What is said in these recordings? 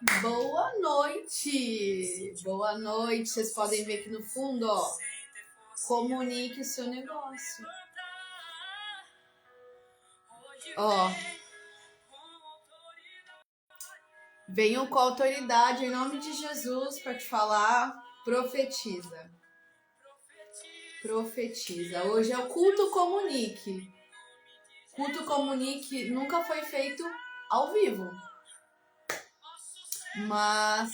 Boa noite! Boa noite! Vocês podem ver aqui no fundo, ó. Comunique o seu negócio. Ó. Venham com autoridade em nome de Jesus para te falar. Profetiza. Profetiza. Hoje é o culto comunique. Culto comunique nunca foi feito ao vivo. Mas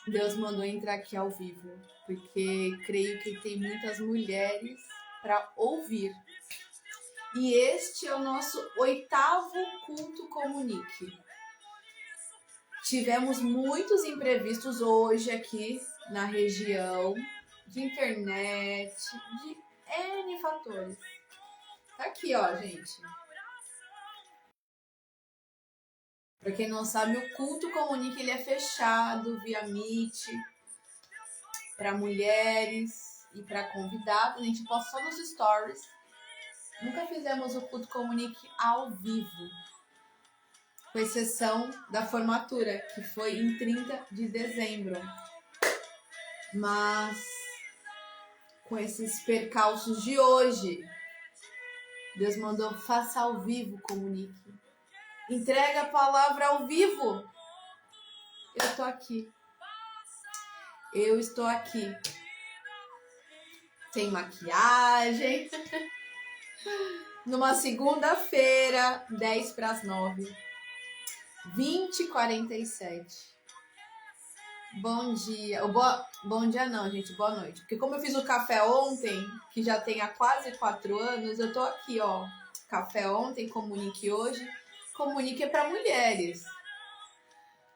Deus mandou entrar aqui ao vivo, porque creio que tem muitas mulheres para ouvir. E este é o nosso 8º culto comunique. Tivemos muitos imprevistos hoje aqui na região, de internet, de N fatores. Tá aqui, ó, gente. Para quem não sabe, o culto comunique ele é fechado via Meet para mulheres e para convidados. A gente posta só nos stories. Nunca fizemos o culto comunique ao vivo, com exceção da formatura, que foi em 30 de dezembro. Mas com esses percalços de hoje, Deus mandou faça ao vivo comunique. Entrega a palavra ao vivo. Eu tô aqui. Eu estou aqui. Sem maquiagem. Numa segunda-feira, 10 para as 9. 20h47. Bom dia. Bom dia não, gente. Boa noite. Porque como eu fiz o café ontem, que já tem há quase 4 anos, eu tô aqui, ó. Café ontem, comunique hoje. Comunique é para mulheres.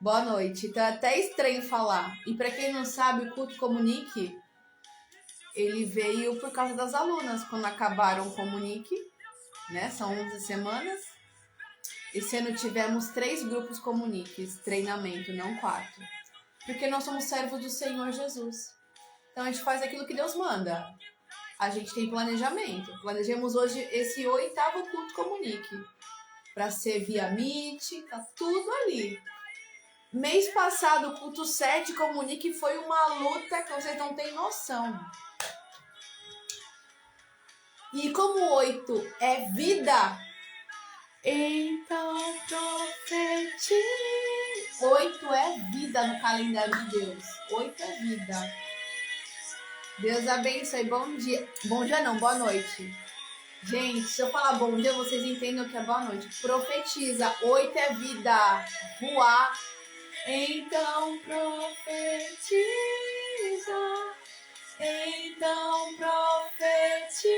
Boa noite. Tá até estranho falar. E para quem não sabe, o culto comunique, ele veio por causa das alunas. Quando acabaram o comunique, né? São 11 semanas. Esse ano tivemos 3 grupos comuniques, treinamento, não 4. Porque nós somos servos do Senhor Jesus. Então a gente faz aquilo que Deus manda. A gente tem planejamento. Planejamos hoje esse 8º culto comunique. Para ser via Meet, tá tudo ali. Mês passado, o culto 7 comunique foi uma luta que vocês não têm noção. E como 8 é vida, então profetize. 8 é vida no calendário de Deus. 8 é vida. Deus abençoe. Bom dia. Bom dia não, boa noite. Gente, se eu falar bom dia, vocês entendem o que é boa noite. Profetiza. 8 é vida. Voar. Então profetiza. Então profetiza.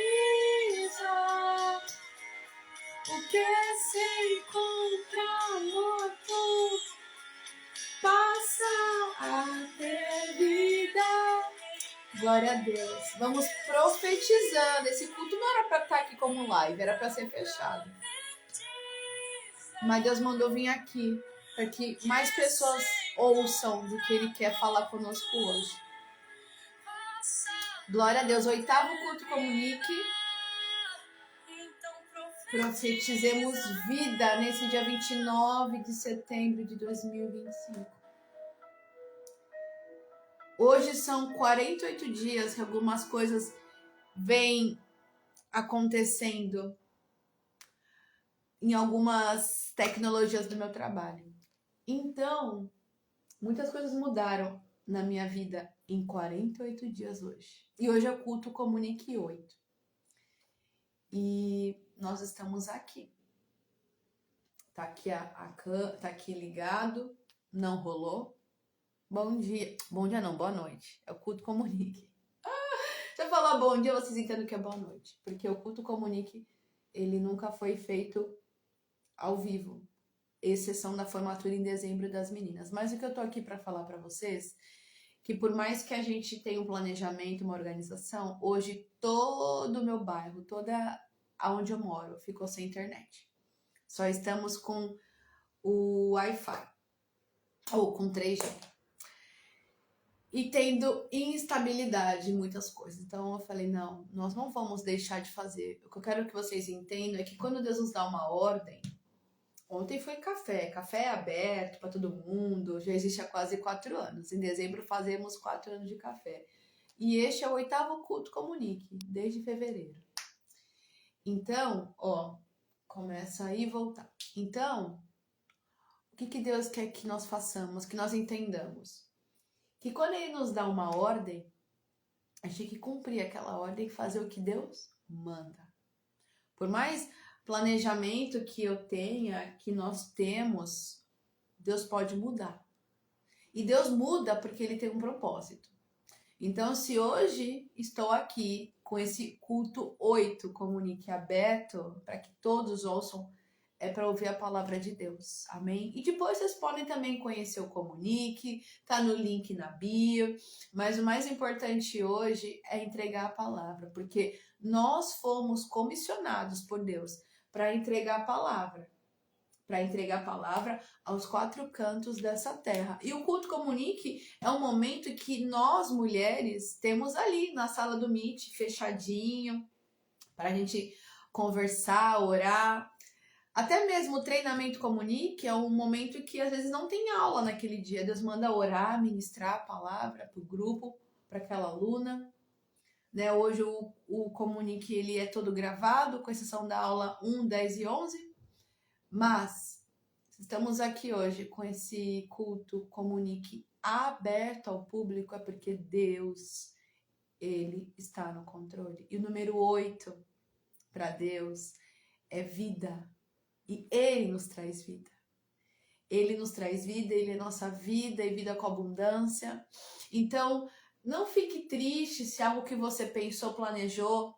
O que se encontra morto passa a ter vida. Glória a Deus. Vamos profetizando. Esse culto não era para estar aqui como live, era para ser fechado. Mas Deus mandou vir aqui para que mais pessoas ouçam do que Ele quer falar conosco hoje. Glória a Deus. 8º culto comunique. Profetizemos vida nesse dia 29 de setembro de 2025. Hoje são 48 dias que algumas coisas vêm acontecendo em algumas tecnologias do meu trabalho. Então, muitas coisas mudaram na minha vida em 48 dias hoje. E hoje é o culto Comunique 8. E nós estamos aqui. Tá aqui tá aqui ligado, não rolou. Bom dia. Bom dia não, boa noite. É o culto Comunique. Se eu falar bom dia, vocês entendem que é boa noite. Porque o culto Comunique, ele nunca foi feito ao vivo. Exceção da formatura em dezembro das meninas. Mas o que eu tô aqui para falar para vocês, que por mais que a gente tenha um planejamento, uma organização, hoje todo o meu bairro, toda aonde eu moro, ficou sem internet. Só estamos com o Wi-Fi, ou com 3G. E tendo instabilidade em muitas coisas. Então eu falei, não, nós não vamos deixar de fazer. O que eu quero que vocês entendam é que quando Deus nos dá uma ordem, Ontem foi café aberto para todo mundo, já existe há quase 4 anos. Em dezembro fazemos 4 anos de café. E este é o 8º culto Comunique, desde fevereiro. Então, ó, começa aí e voltar. Então, o que Deus quer que nós façamos, que nós entendamos? Que quando Ele nos dá uma ordem, a gente tem que cumprir aquela ordem e fazer o que Deus manda. Por mais planejamento que eu tenha, que nós temos, Deus pode mudar. E Deus muda porque Ele tem um propósito. Então, se hoje estou aqui com esse culto 8, Comunique aberto, para que todos ouçam, é para ouvir a palavra de Deus. Amém? E depois vocês podem também conhecer o Comunique, tá no link na bio. Mas o mais importante hoje é entregar a palavra, porque nós fomos comissionados por Deus para entregar a palavra. Para entregar a palavra aos 4 cantos dessa terra. E o culto Comunique é um momento que nós, mulheres, temos ali na sala do Meet, fechadinho, para a gente conversar, orar. Até mesmo o treinamento Comunique é um momento que às vezes não tem aula naquele dia. Deus manda orar, ministrar a palavra para o grupo, para aquela aluna. Né? Hoje o Comunique ele é todo gravado, com exceção da aula 1, 10 e 11. Mas estamos aqui hoje com esse culto Comunique aberto ao público, é porque Deus, Ele está no controle. E o número 8 para Deus é vida. E Ele nos traz vida. Ele nos traz vida, Ele é nossa vida e vida com abundância. Então, não fique triste se algo que você pensou, planejou,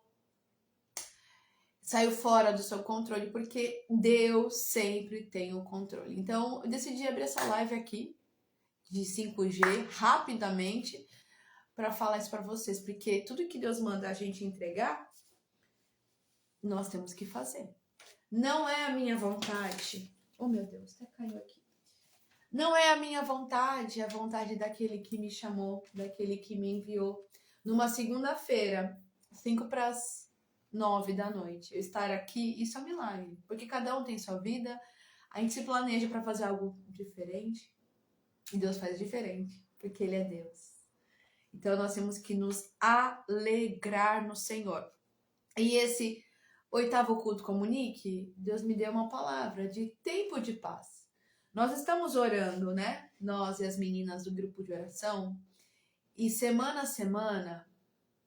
saiu fora do seu controle, porque Deus sempre tem o controle. Então, eu decidi abrir essa live aqui de 5G rapidamente para falar isso para vocês, porque tudo que Deus manda a gente entregar, nós temos que fazer. Não é a minha vontade. Oh, meu Deus, até caiu aqui. Não é a minha vontade, é a vontade daquele que me chamou, daquele que me enviou. Numa segunda-feira, 8:55 da noite, eu estar aqui, isso é um milagre. Porque cada um tem sua vida, a gente se planeja para fazer algo diferente, e Deus faz diferente, porque Ele é Deus. Então nós temos que nos alegrar no Senhor. E esse 8º culto Comunique, Deus me deu uma palavra de tempo de paz. Nós estamos orando, né? Nós e as meninas do grupo de oração. E semana a semana,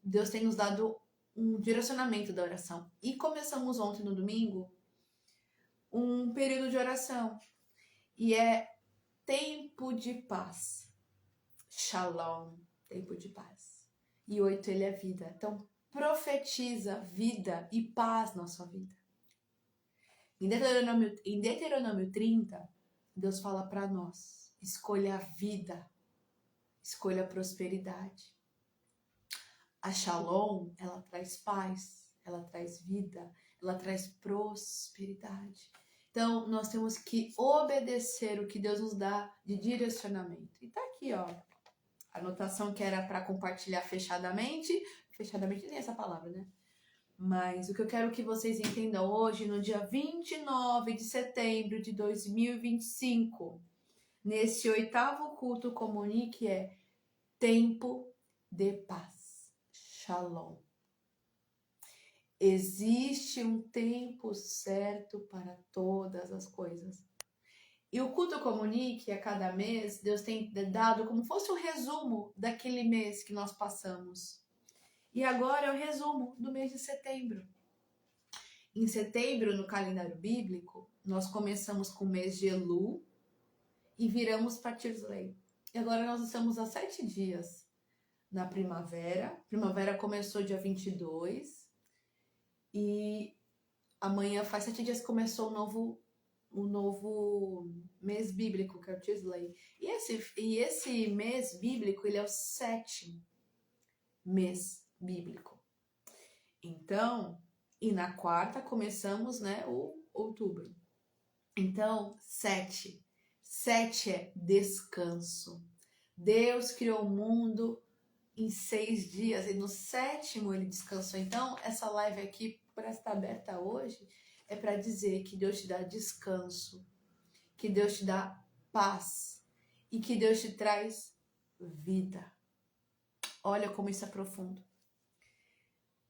Deus tem nos dado um direcionamento da oração. E começamos ontem, no domingo, um período de oração. E é tempo de paz. Shalom, tempo de paz. E 8, ele é vida. Então, profetiza vida e paz na sua vida. Em Deuteronômio 30, Deus fala para nós, escolha a vida, escolha a prosperidade. A Shalom, ela traz paz, ela traz vida, ela traz prosperidade. Então, nós temos que obedecer o que Deus nos dá de direcionamento. E tá aqui, ó, a anotação que era para compartilhar fechadamente tem essa palavra, né? Mas o que eu quero que vocês entendam hoje, no dia 29 de setembro de 2025, nesse 8º culto Comunique, é tempo de paz. Shalom. Existe um tempo certo para todas as coisas. E o culto Comunique, a cada mês, Deus tem dado como fosse um resumo daquele mês que nós passamos. E agora é o resumo do mês de setembro. Em setembro, no calendário bíblico, nós começamos com o mês de Elu e viramos para Tislei. E agora nós estamos há 7 dias na primavera. A primavera começou dia 22 e amanhã faz 7 dias que começou o novo mês bíblico, que é o Tislei. E esse mês bíblico, ele é o 7º mês bíblico. Então, e na quarta começamos, né, o outubro. Então, 7 é descanso. Deus criou o mundo em 6 dias e no 7º ele descansou. Então, essa live aqui, para estar aberta hoje, é para dizer que Deus te dá descanso que Deus te dá paz e que Deus te traz vida. Olha como isso é profundo.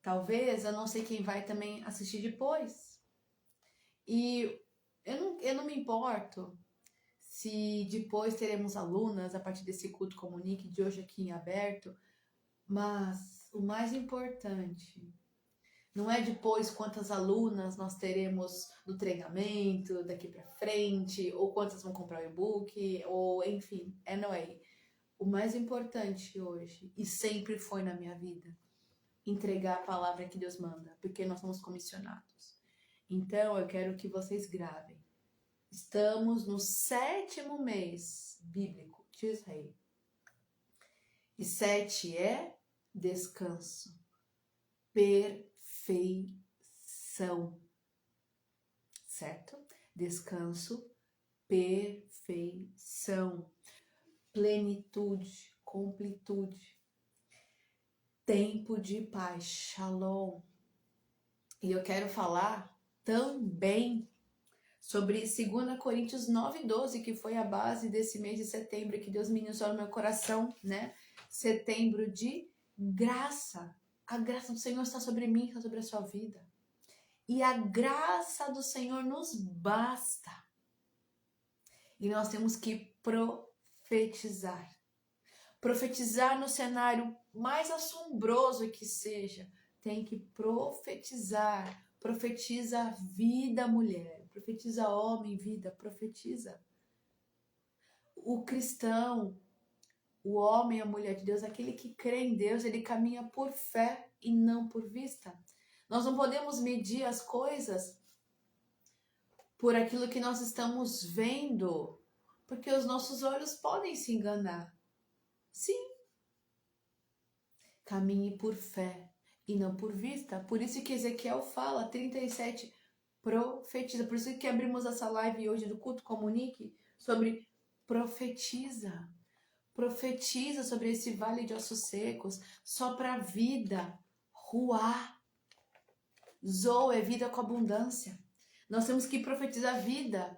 Talvez, eu não sei quem vai também assistir depois. E eu não me importo se depois teremos alunas a partir desse culto Comunique de hoje aqui em aberto, mas o mais importante não é depois quantas alunas nós teremos no treinamento daqui para frente, ou quantas vão comprar o e-book, ou enfim, anyway. O mais importante hoje, e sempre foi na minha vida, entregar a palavra que Deus manda, porque nós somos comissionados. Então, eu quero que vocês gravem. Estamos no 7º mês bíblico de Israel. E 7 é descanso, perfeição, certo? Descanso, perfeição, plenitude, completude, tempo de paz, shalom. E eu quero falar também sobre 2 Coríntios 9:12, que foi a base desse mês de setembro, que Deus ministrou no meu coração, né? Setembro de graça. A graça do Senhor está sobre mim, está sobre a sua vida. E a graça do Senhor nos basta. E nós temos que profetizar. Profetizar no cenário mais assombroso que seja. Tem que profetizar. Profetiza vida, mulher. Profetiza homem, vida. Profetiza. O cristão, o homem, a mulher de Deus, aquele que crê em Deus, ele caminha por fé e não por vista. Nós não podemos medir as coisas por aquilo que nós estamos vendo, porque os nossos olhos podem se enganar. Sim. Caminhe por fé e não por vista. Por isso que Ezequiel fala, 37, profetiza. Por isso que abrimos essa live hoje do Culto Comunique sobre profetiza. Profetiza sobre esse vale de ossos secos, sopra a vida, ruá. Zoe é vida com abundância. Nós temos que profetizar vida.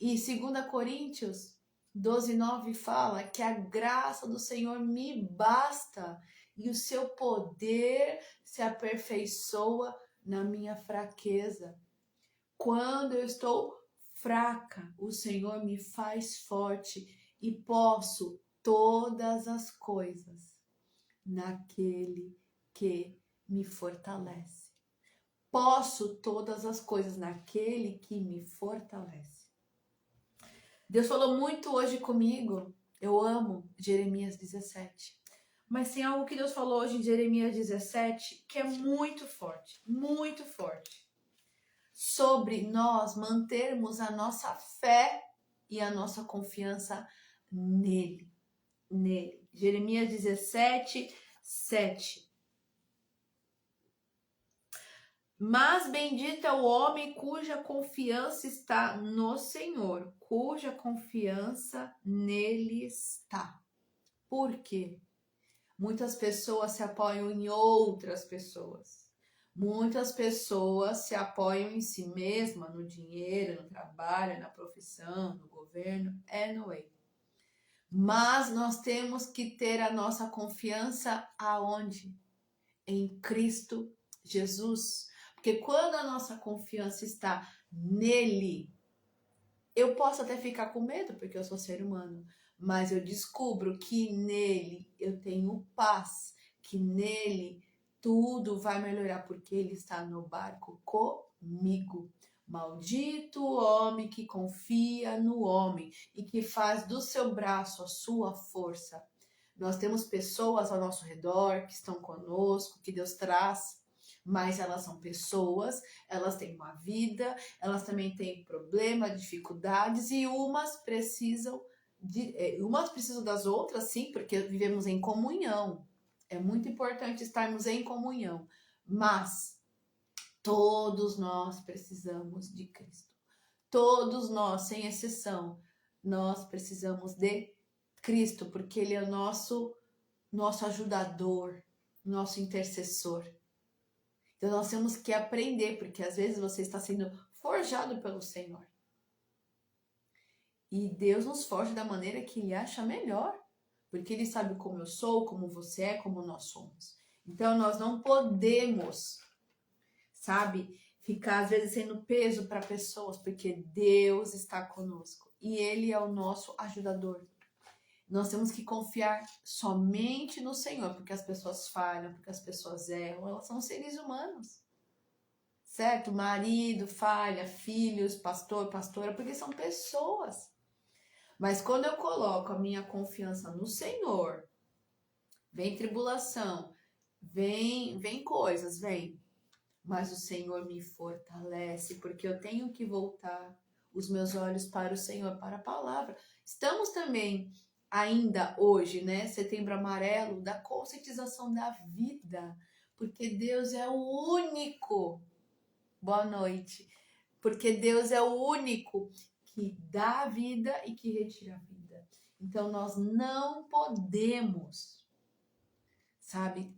E 2 Coríntios 12:9 fala que a graça do Senhor me basta e o seu poder se aperfeiçoa na minha fraqueza. Quando eu estou fraca, o Senhor me faz forte e posso todas as coisas naquele que me fortalece. Posso todas as coisas naquele que me fortalece. Deus falou muito hoje comigo. Eu amo Jeremias 17. Mas tem algo que Deus falou hoje em Jeremias 17 que é muito forte, muito forte. Sobre nós mantermos a nossa fé e a nossa confiança nele. Jeremias 17, 7. Mas bendito é o homem cuja confiança está no Senhor, cuja confiança nele está. Por quê? Muitas pessoas se apoiam em outras pessoas. Muitas pessoas se apoiam em si mesma, no dinheiro, no trabalho, na profissão, no governo, anyway. Mas nós temos que ter a nossa confiança aonde? Em Cristo Jesus. Porque quando a nossa confiança está nele, eu posso até ficar com medo, porque eu sou ser humano, mas eu descubro que nele eu tenho paz, que nele tudo vai melhorar, porque ele está no barco comigo. Maldito o homem que confia no homem e que faz do seu braço a sua força. Nós temos pessoas ao nosso redor que estão conosco, que Deus traz, mas elas são pessoas, elas têm uma vida, elas também têm problemas, dificuldades, e umas precisam das outras, sim, porque vivemos em comunhão. É muito importante estarmos em comunhão, mas todos nós precisamos de Cristo. Todos nós, sem exceção, nós precisamos de Cristo, porque Ele é o nosso ajudador, nosso intercessor. Então nós temos que aprender, porque às vezes você está sendo forjado pelo Senhor. E Deus nos forja da maneira que Ele acha melhor. Porque Ele sabe como eu sou, como você é, como nós somos. Então, nós não podemos, sabe, ficar às vezes sendo peso para pessoas, porque Deus está conosco. E Ele é o nosso ajudador. Nós temos que confiar somente no Senhor, porque as pessoas falham, porque as pessoas erram, elas são seres humanos. Certo? Marido falha, filhos, pastor, pastora, porque são pessoas. Mas quando eu coloco a minha confiança no Senhor, vem tribulação, vem coisas, vem. Mas o Senhor me fortalece, porque eu tenho que voltar os meus olhos para o Senhor, para a palavra. Estamos também ainda hoje, né, Setembro Amarelo, da conscientização da vida, porque Deus é o único. Boa noite. Porque Deus é o único que dá a vida e que retira a vida. Então nós não podemos, sabe,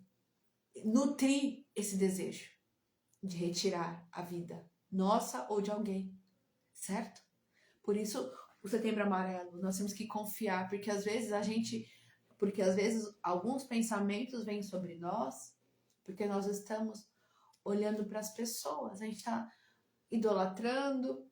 nutrir esse desejo de retirar a vida nossa ou de alguém, certo? Por isso, o Setembro Amarelo, nós temos que confiar, porque às vezes alguns pensamentos vêm sobre nós, porque nós estamos olhando para as pessoas, a gente está idolatrando,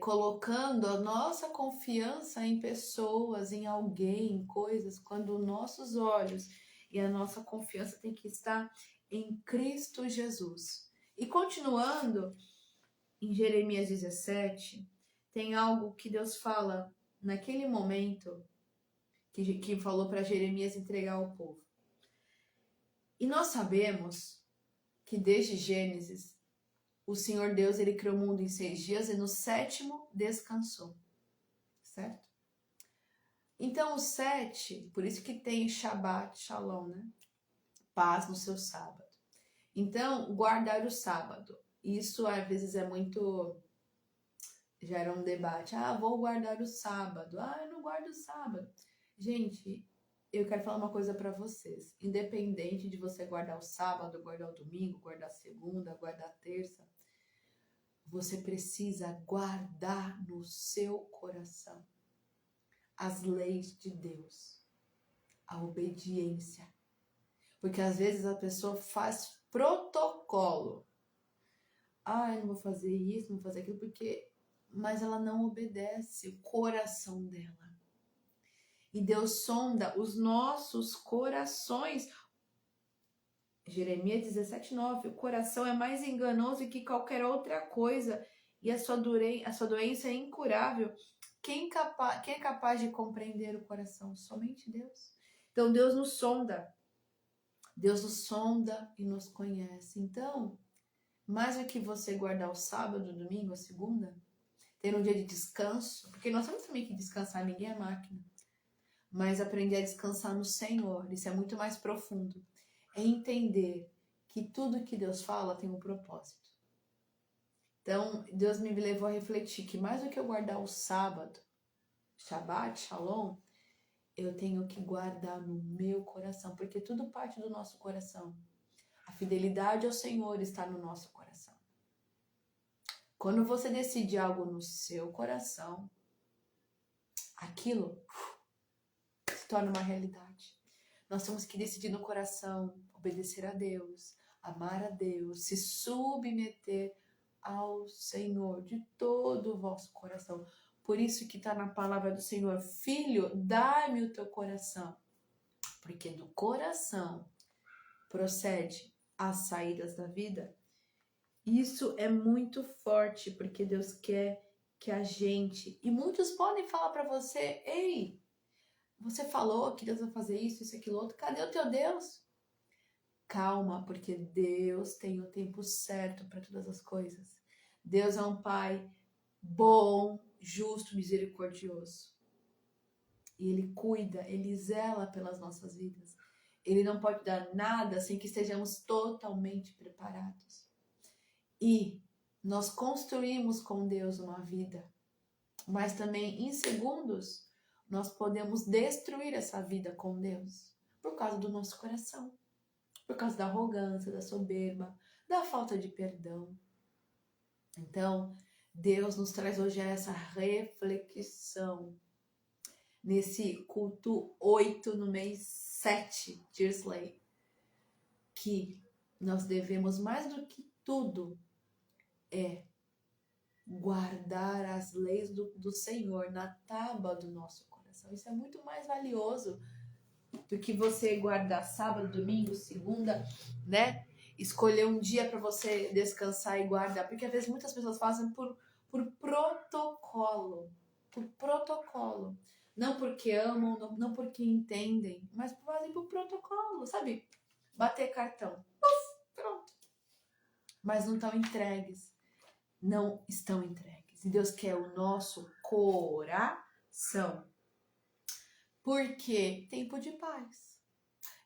colocando a nossa confiança em pessoas, em alguém, em coisas, quando nossos olhos e a nossa confiança tem que estar em Cristo Jesus. E continuando, em Jeremias 17, tem algo que Deus fala naquele momento que falou para Jeremias entregar ao povo. E nós sabemos que desde Gênesis, o Senhor Deus, ele criou o mundo em 6 dias e no 7º descansou, certo? Então o 7, por isso que tem Shabbat, Shalom, né? Paz no seu sábado. Então, guardar o sábado. Isso às vezes é muito... gera um debate. Ah, vou guardar o sábado. Ah, eu não guardo o sábado. Gente, eu quero falar uma coisa para vocês. Independente de você guardar o sábado, guardar o domingo, guardar a segunda, guardar a terça, você precisa guardar no seu coração as leis de Deus, a obediência. Porque às vezes a pessoa faz protocolo. Ah, eu não vou fazer isso, não vou fazer aquilo, mas ela não obedece o coração dela. E Deus sonda os nossos corações. Jeremias 17:9, o coração é mais enganoso que qualquer outra coisa e a sua doença é incurável. Quem é capaz de compreender o coração? Somente Deus. Então Deus nos sonda. Deus nos sonda e nos conhece. Então, mais do que você guardar o sábado, o domingo, a segunda, ter um dia de descanso, porque nós temos também que descansar, ninguém é máquina, mas aprender a descansar no Senhor, isso é muito mais profundo. É entender que tudo que Deus fala tem um propósito. Então, Deus me levou a refletir que mais do que eu guardar o sábado, Shabbat, Shalom, eu tenho que guardar no meu coração, porque tudo parte do nosso coração. A fidelidade ao Senhor está no nosso coração. Quando você decide algo no seu coração, aquilo se torna uma realidade. Nós temos que decidir no coração, obedecer a Deus, amar a Deus, se submeter ao Senhor de todo o vosso coração. Por isso que está na palavra do Senhor, filho, dá-me o teu coração. Porque do coração procede as saídas da vida. Isso é muito forte, porque Deus quer que a gente... E muitos podem falar para você, ei, você falou que Deus vai fazer isso, aquilo, outro. Cadê o teu Deus? Calma, porque Deus tem o tempo certo para todas as coisas. Deus é um Pai bom, justo, misericordioso. E Ele cuida, Ele zela pelas nossas vidas. Ele não pode dar nada sem que estejamos totalmente preparados. E nós construímos com Deus uma vida, mas também em segundos nós podemos destruir essa vida com Deus por causa do nosso coração, por causa da arrogância, da soberba, da falta de perdão. Então, Deus nos traz hoje essa reflexão nesse culto 8 no mês 7 de Irsley, que nós devemos mais do que tudo guardar as leis do Senhor na tábua do nosso coração. Isso é muito mais valioso do que você guardar sábado, domingo, segunda, né? Escolher um dia para você descansar e guardar, porque às vezes muitas pessoas fazem por protocolo, não porque amam, não porque entendem, mas fazem por protocolo, sabe? Bater cartão, pronto. Mas não estão entregues, e Deus quer o nosso coração, porque tempo de paz.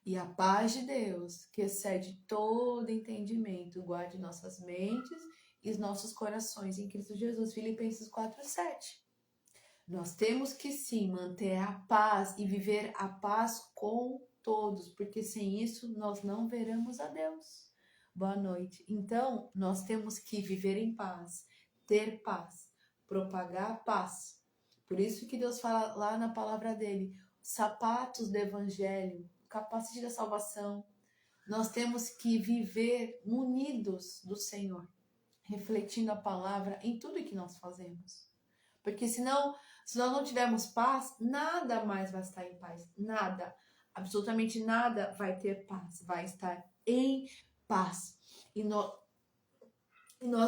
E a paz de Deus, que excede todo entendimento, guarde nossas mentes e os nossos corações em Cristo Jesus. Filipenses 4:7. Nós temos que sim manter a paz e viver a paz com todos, porque sem isso nós não veremos a Deus. Boa noite. Então, nós temos que viver em paz, ter paz, propagar a paz. Por isso que Deus fala lá na palavra dele, sapatos do evangelho, capacete da salvação. Nós temos que viver munidos do Senhor, refletindo a palavra em tudo que nós fazemos. Porque senão, se nós não tivermos paz, nada mais vai estar em paz. Nada, absolutamente nada vai ter paz, vai estar em paz. E nós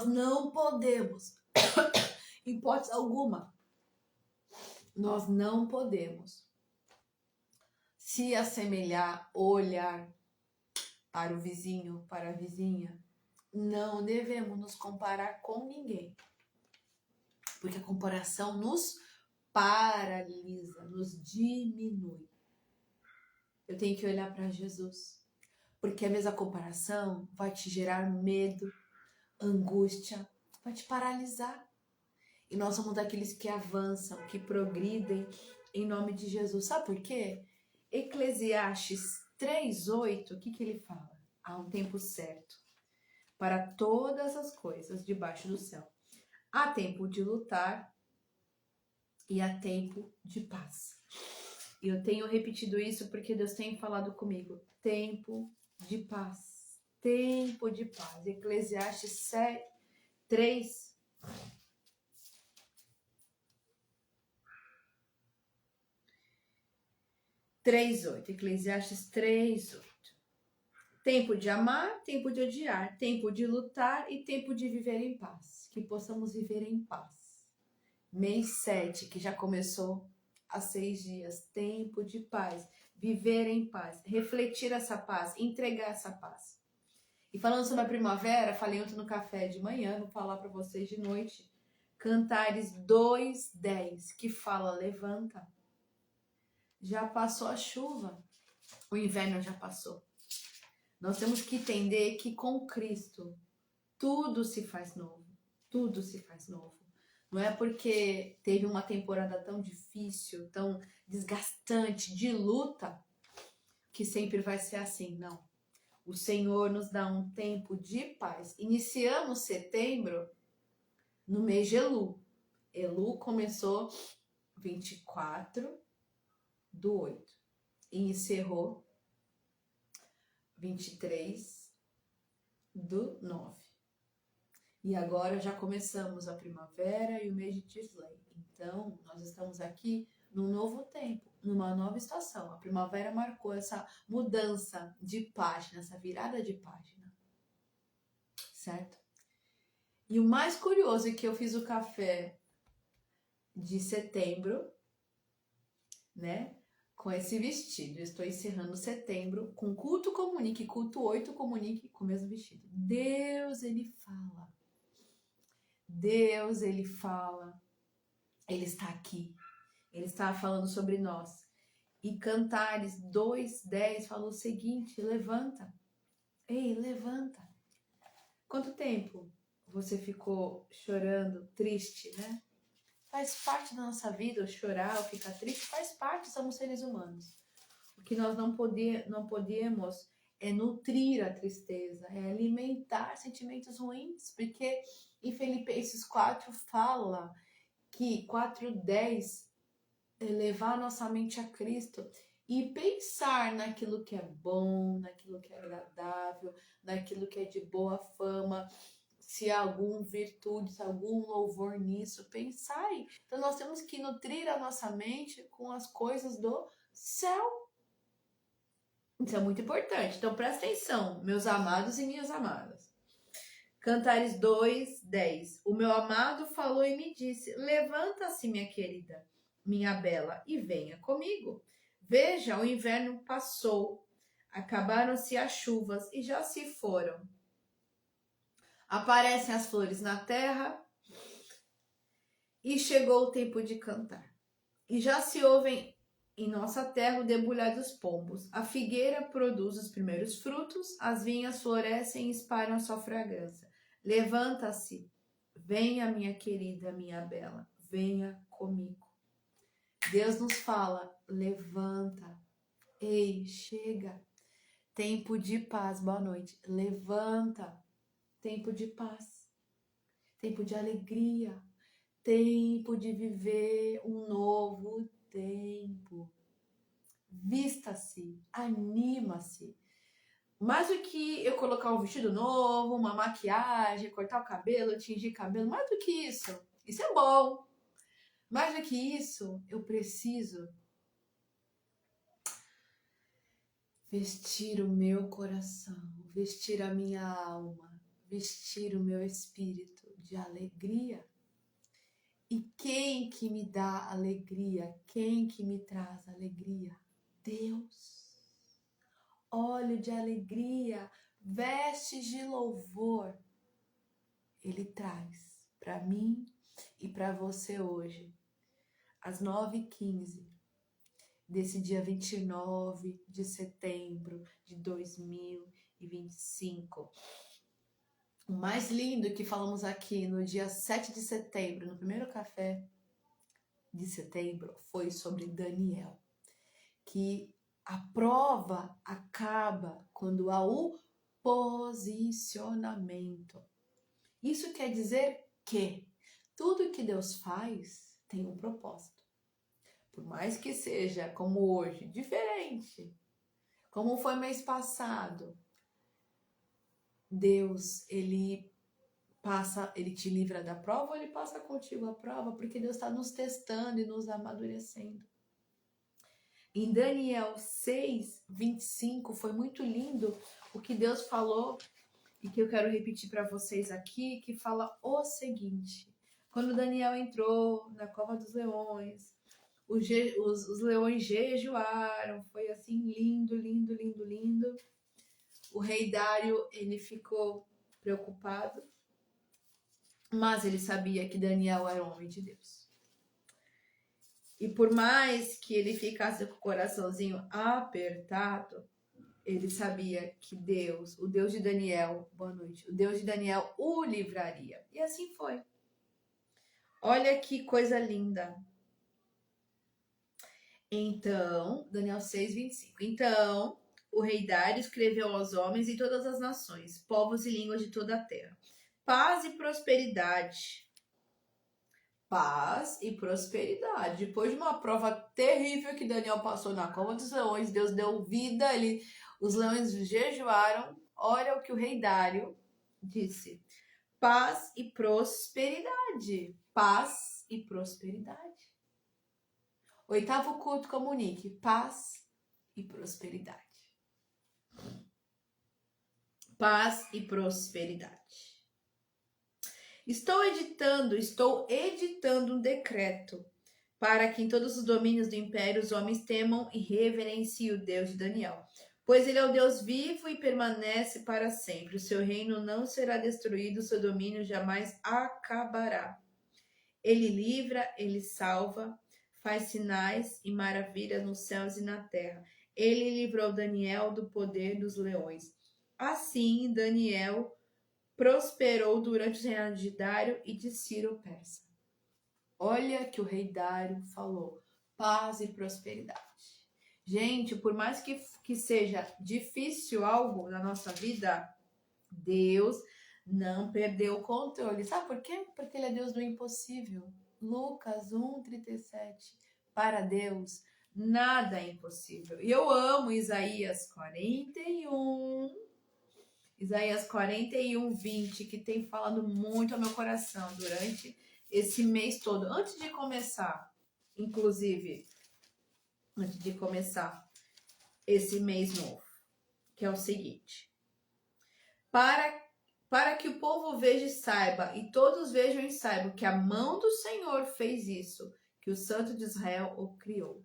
não podemos, em hipótese alguma, nós não podemos se assemelhar, olhar para o vizinho, para a vizinha. Não devemos nos comparar com ninguém, porque a comparação nos paralisa, nos diminui. Eu tenho que olhar para Jesus, porque a mesma comparação vai te gerar medo, angústia, vai te paralisar. E nós somos daqueles que avançam, que progridem em nome de Jesus. Sabe por quê? Eclesiastes 3:8, o que ele fala? Há um tempo certo para todas as coisas debaixo do céu. Há tempo de lutar e há tempo de paz. E eu tenho repetido isso porque Deus tem falado comigo. Tempo de paz. Tempo de paz. Eclesiastes 3. Eclesiastes 3:8. Tempo de amar, tempo de odiar, tempo de lutar e tempo de viver em paz. Que possamos viver em paz. Mês 7, que já começou há 6 dias. Tempo de paz. Viver em paz. Refletir essa paz. Entregar essa paz. E falando sobre a primavera, falei ontem no café de manhã, vou falar para vocês de noite. Cantares 2:10, que fala, levanta. Já passou a chuva, o inverno já passou. Nós temos que entender que com Cristo tudo se faz novo, tudo se faz novo. Não é porque teve uma temporada tão difícil, tão desgastante, de luta, que sempre vai ser assim, não. O Senhor nos dá um tempo de paz. Iniciamos setembro no mês de Elu. Elu começou 24/8 e encerrou 23/9. E agora já começamos a primavera e o mês de Tisley. Então, nós estamos aqui num novo tempo, numa nova estação. A primavera marcou essa mudança de página, essa virada de página. Certo? E o mais curioso é que eu fiz o café de setembro, né? Com esse vestido. Eu estou encerrando setembro com culto comunique, culto 8 comunique com o mesmo vestido. Deus, ele fala. Deus, ele fala. Ele está aqui. Ele está falando sobre nós. E Cantares 2:10 falou o seguinte, levanta. Ei, levanta. Quanto tempo você ficou chorando, triste, né? Faz parte da nossa vida, o chorar, o ficar triste, faz parte, somos seres humanos. O que nós não podemos é nutrir a tristeza, é alimentar sentimentos ruins, porque E Filipenses 4 fala que 4:10 é levar nossa mente a Cristo e pensar naquilo que é bom, naquilo que é agradável, naquilo que é de boa fama, se há alguma virtude, se há algum louvor nisso, pensai. Então nós temos que nutrir a nossa mente com as coisas do céu. Isso é muito importante. Então presta atenção, meus amados e minhas amadas. Cantares 2:10. O meu amado falou e me disse: levanta-se, minha querida, minha bela, e venha comigo. Veja, o inverno passou, acabaram-se as chuvas e já se foram. Aparecem as flores na terra e chegou o tempo de cantar. E já se ouvem em nossa terra o debulhar dos pombos. A figueira produz os primeiros frutos, as vinhas florescem e espalham sua fragrância. Levanta-se, venha, minha querida, minha bela, venha comigo. Deus nos fala, levanta, ei, chega, tempo de paz, boa noite, levanta, tempo de paz, tempo de alegria, tempo de viver um novo tempo. Vista-se, anima-se. Mais do que eu colocar um vestido novo, uma maquiagem, cortar o cabelo, tingir cabelo, mais do que isso é bom. Mais do que isso, eu preciso vestir o meu coração, vestir a minha alma, vestir o meu espírito de alegria. E quem que me dá alegria? Quem que me traz alegria? Deus. Óleo de alegria, vestes de louvor. Ele traz para mim e para você hoje, às 9h15 desse dia 29 de setembro de 2025. O mais lindo que falamos aqui no dia 7 de setembro, no primeiro café de setembro, foi sobre Daniel, que a prova acaba quando há o posicionamento. Isso quer dizer que tudo que Deus faz tem um propósito. Por mais que seja, como hoje, diferente, como foi mês passado, Deus, ele te livra da prova ou ele passa contigo a prova? Porque Deus está nos testando e nos amadurecendo. Em Daniel 6:25 foi muito lindo o que Deus falou e que eu quero repetir para vocês aqui, que fala o seguinte: quando Daniel entrou na cova dos leões, os leões jejuaram, foi assim lindo, lindo, lindo, lindo. O rei Dário, ele ficou preocupado, mas ele sabia que Daniel era um homem de Deus. E por mais que ele ficasse com o coraçãozinho apertado, ele sabia que Deus, o Deus de Daniel, boa noite, o Deus de Daniel o livraria. E assim foi. Olha que coisa linda. Então, Daniel 6:25. Então, o rei Dário escreveu aos homens em todas as nações, povos e línguas de toda a terra: paz e prosperidade. Paz e prosperidade. Depois de uma prova terrível que Daniel passou na cova dos leões, Deus deu vida, os leões jejuaram. Olha o que o rei Dário disse: paz e prosperidade. Paz e prosperidade. 8º culto, comunique: paz e prosperidade. Paz e prosperidade. Estou editando um decreto para que em todos os domínios do império os homens temam e reverenciem o Deus de Daniel, pois ele é o Deus vivo e permanece para sempre. O seu reino não será destruído, o seu domínio jamais acabará. Ele livra, ele salva, faz sinais e maravilhas nos céus e na terra. Ele livrou Daniel do poder dos leões. Assim, Daniel prosperou durante o reinado de Dário e de Ciro Persa. Olha que o rei Dário falou: paz e prosperidade. Gente, por mais que seja difícil algo na nossa vida, Deus não perdeu o controle. Sabe por quê? Porque ele é Deus do impossível. Lucas 1:37. Para Deus, nada é impossível. E eu amo Isaías 41:20, que tem falado muito ao meu coração durante esse mês todo. Antes de começar esse mês novo, que é o seguinte: para que o povo veja e saiba, e todos vejam e saibam que a mão do Senhor fez isso, que o Santo de Israel o criou.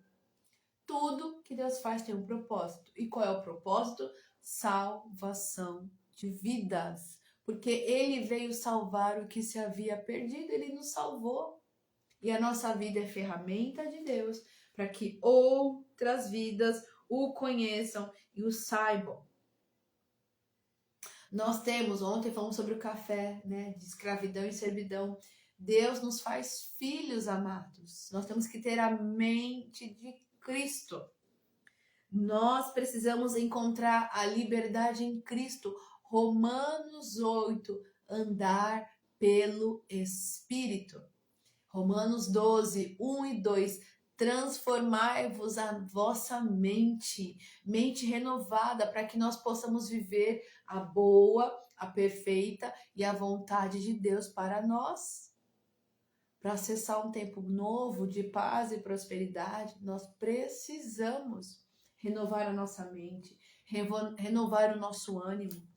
Tudo que Deus faz tem um propósito. E qual é o propósito? Salvação de vidas. Porque Ele veio salvar o que se havia perdido, Ele nos salvou. E a nossa vida é ferramenta de Deus para que outras vidas o conheçam e o saibam. Nós temos, ontem falamos sobre o café, né, de escravidão e servidão. Deus nos faz filhos amados. Nós temos que ter a mente de Cristo. Nós precisamos encontrar a liberdade em Cristo. Romanos 8, andar pelo Espírito. Romanos 12, 1 e 2, transformai-vos a vossa mente renovada, para que nós possamos viver a boa, a perfeita e a vontade de Deus para nós. Para acessar um tempo novo de paz e prosperidade, nós precisamos renovar a nossa mente, renovar o nosso ânimo,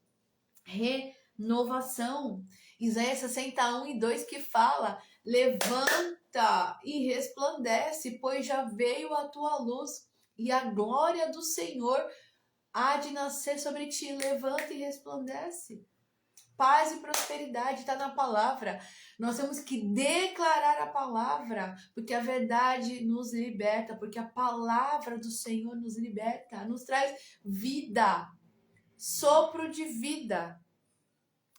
renovação. Isaías 61:2 que fala: levanta e resplandece, pois já veio a tua luz e a glória do Senhor há de nascer sobre ti. Levanta e resplandece. Paz e prosperidade está na palavra. Nós temos que declarar a palavra, porque a verdade nos liberta, porque a palavra do Senhor nos liberta, nos traz vida, sopro de vida.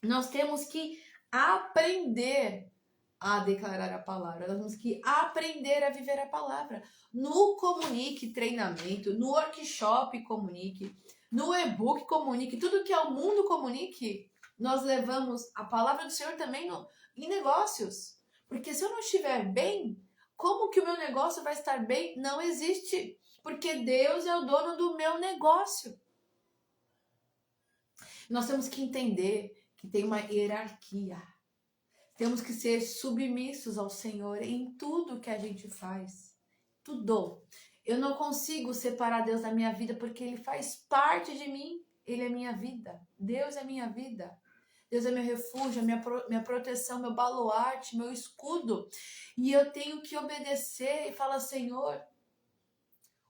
Nós temos que aprender a declarar a palavra, nós temos que aprender a viver a palavra. No Comunique Treinamento, no Workshop Comunique, no e-book Comunique, tudo que é o mundo Comunique, nós levamos a palavra do Senhor também em negócios. Porque se eu não estiver bem, como que o meu negócio vai estar bem? Não existe. Porque Deus é o dono do meu negócio. Nós temos que entender que tem uma hierarquia. Temos que ser submissos ao Senhor em tudo que a gente faz. Tudo. Eu não consigo separar Deus da minha vida porque Ele faz parte de mim. Ele é minha vida. Deus é minha vida. Deus é meu refúgio, minha proteção, meu baluarte, meu escudo. E eu tenho que obedecer e falar: Senhor,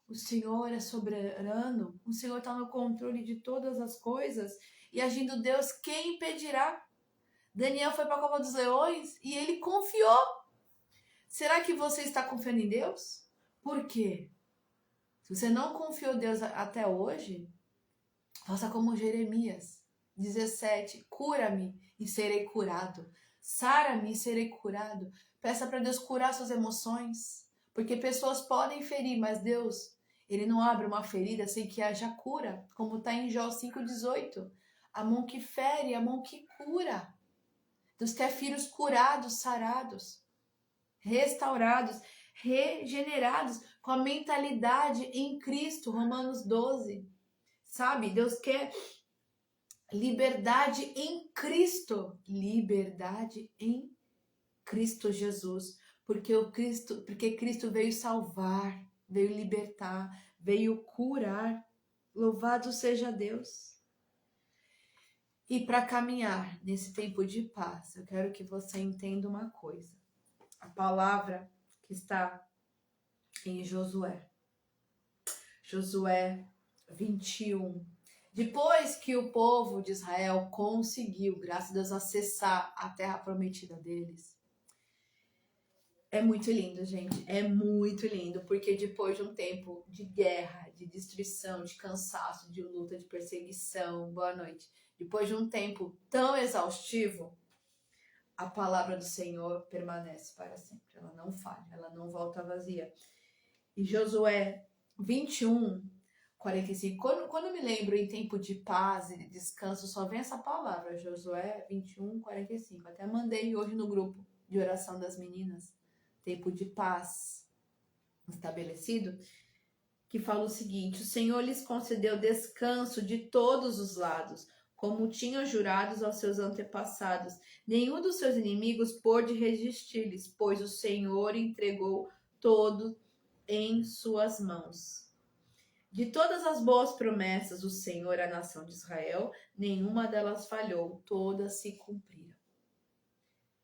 o Senhor é soberano, o Senhor está no controle de todas as coisas. E agindo Deus, quem impedirá? Daniel foi para a cova dos leões e ele confiou. Será que você está confiando em Deus? Por quê? Se você não confiou em Deus até hoje, faça como Jeremias 17, cura-me e serei curado. Sara-me e serei curado. Peça para Deus curar suas emoções. Porque pessoas podem ferir, mas Deus, Ele não abre uma ferida sem que haja cura. Como está em Jó 5,18. A mão que fere, a mão que cura. Deus quer filhos curados, sarados, restaurados, regenerados, com a mentalidade em Cristo. Romanos 12. Sabe? Deus quer liberdade em Cristo. Liberdade em Cristo Jesus. Porque Cristo veio salvar, veio libertar, veio curar. Louvado seja Deus. E para caminhar nesse tempo de paz, eu quero que você entenda uma coisa. A palavra que está em Josué. Josué 21. Depois que o povo de Israel conseguiu, graças a Deus, acessar a terra prometida deles. É muito lindo, gente. É muito lindo, porque depois de um tempo de guerra, de destruição, de cansaço, de luta, de perseguição, boa noite. Depois de um tempo tão exaustivo, a palavra do Senhor permanece para sempre. Ela não falha, ela não volta vazia. E Josué 21, 45. Quando eu me lembro em tempo de paz e de descanso, só vem essa palavra, Josué 21, 45. Até mandei hoje no grupo de oração das meninas, tempo de paz estabelecido, que fala o seguinte: o Senhor lhes concedeu descanso de todos os lados, como tinham jurado aos seus antepassados. Nenhum dos seus inimigos pôde resistir-lhes, pois o Senhor entregou todo em suas mãos. De todas as boas promessas do Senhor à nação de Israel, nenhuma delas falhou, todas se cumpriram.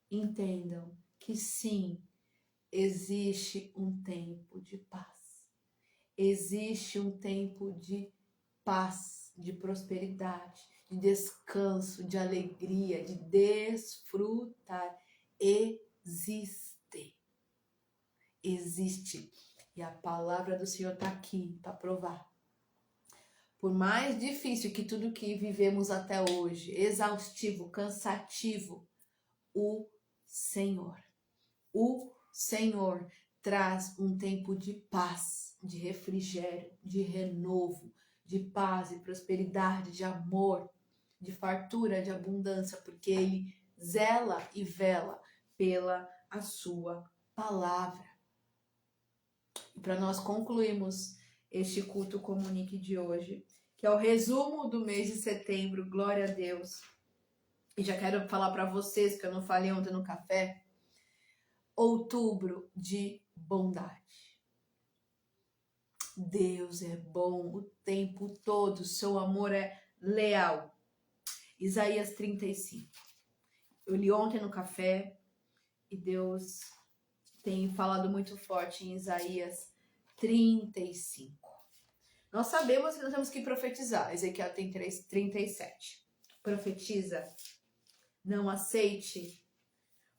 Entendam que sim, existe um tempo de paz. Existe um tempo de paz, de prosperidade, de descanso, de alegria, de desfrutar. Existe. E a palavra do Senhor está aqui para provar. Por mais difícil que tudo que vivemos até hoje, exaustivo, cansativo, o Senhor traz um tempo de paz, de refrigério, de renovo, de paz e prosperidade, de amor, de fartura, de abundância, porque Ele zela e vela pela a sua palavra. E para nós concluirmos este culto comunique de hoje, que é o resumo do mês de setembro, glória a Deus. E já quero falar para vocês, que eu não falei ontem no café, outubro de bondade. Deus é bom o tempo todo, seu amor é leal. Isaías 35. Eu li ontem no café e Deus tem falado muito forte em Isaías 35. Nós sabemos que nós temos que profetizar. Ezequiel tem 37. Profetiza. Não aceite,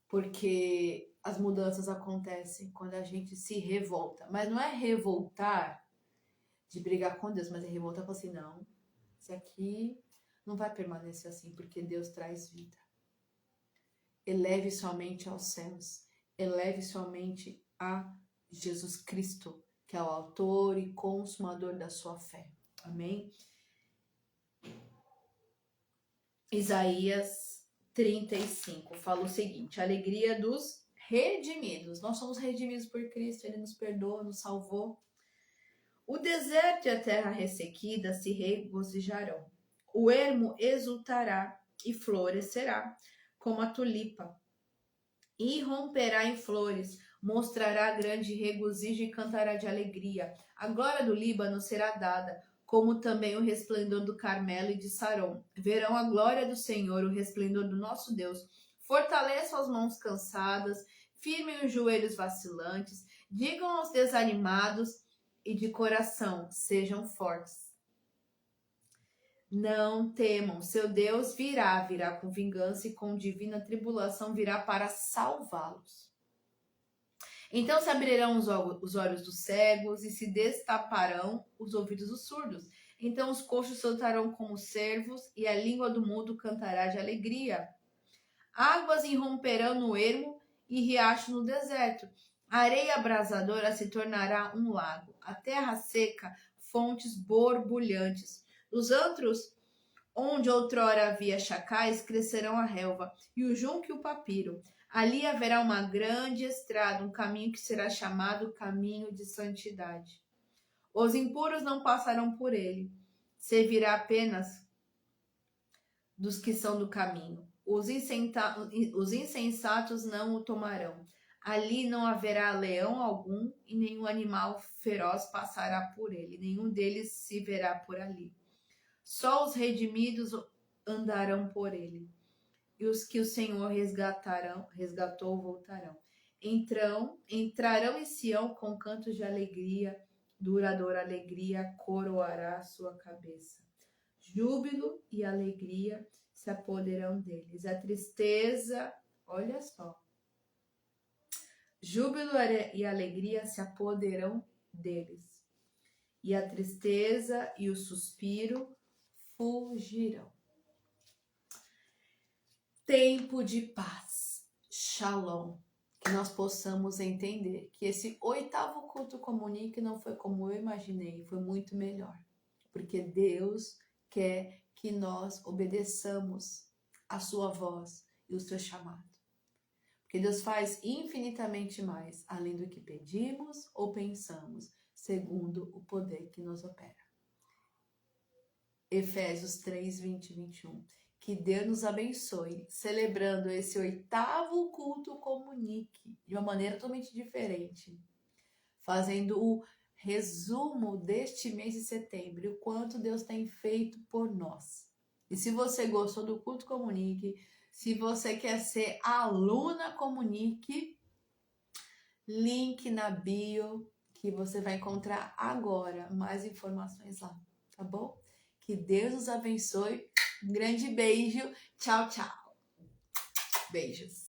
porque as mudanças acontecem quando a gente se revolta. Mas não é revoltar de brigar com Deus, mas é revoltar com assim, não, isso aqui não vai permanecer assim, porque Deus traz vida. Eleve sua mente aos céus. Eleve sua mente a Jesus Cristo, que é o autor e consumador da sua fé. Amém? Isaías 35 fala o seguinte: alegria dos redimidos. Nós somos redimidos por Cristo, Ele nos perdoa, nos salvou. O deserto e a terra ressequida se regozijarão. O ermo exultará e florescerá como a tulipa. E romperá em flores, mostrará grande regozijo e cantará de alegria. A glória do Líbano será dada, como também o resplendor do Carmelo e de Saron. Verão a glória do Senhor, o resplendor do nosso Deus. Fortaleçam as mãos cansadas, firmem os joelhos vacilantes, digam aos desanimados e de coração, sejam fortes. Não temam, seu Deus virá com vingança e com divina tribulação virá para salvá-los. Então se abrirão os olhos dos cegos e se destaparão os ouvidos dos surdos. Então os coxos saltarão como cervos e a língua do mudo cantará de alegria. Águas irromperão no ermo e riacho no deserto. A areia abrasadora se tornará um lago. A terra seca, fontes borbulhantes. Os antros onde outrora havia chacais crescerão a relva, e o junco e o papiro. Ali haverá uma grande estrada, um caminho que será chamado caminho de santidade. Os impuros não passarão por ele, servirá apenas dos que são do caminho. Os insensatos não o tomarão. Ali não haverá leão algum, e nenhum animal feroz passará por ele. Nenhum deles se verá por ali. Só os redimidos andarão por ele, e os que o Senhor resgatou voltarão. Entrarão em Sião com cantos de alegria, duradoura alegria coroará a sua cabeça. Júbilo e alegria se apoderarão deles. A tristeza, olha só, júbilo e alegria se apoderarão deles. E a tristeza e o suspiro fugirão. Tempo de paz, shalom, que nós possamos entender que esse 8º culto comunique não foi como eu imaginei, foi muito melhor. porque Deus quer que nós obedeçamos a sua voz e o seu chamado. Porque Deus faz infinitamente mais, além do que pedimos ou pensamos, segundo o poder que nos opera. Efésios 3, 20 e 21. Que Deus nos abençoe, celebrando esse 8º culto Comunique, de uma maneira totalmente diferente. Fazendo o resumo deste mês de setembro, o quanto Deus tem feito por nós. E se você gostou do culto Comunique, se você quer ser aluna Comunique, link na bio, que você vai encontrar agora mais informações lá, tá bom? Que Deus nos abençoe. Um grande beijo. Tchau, tchau. Beijos.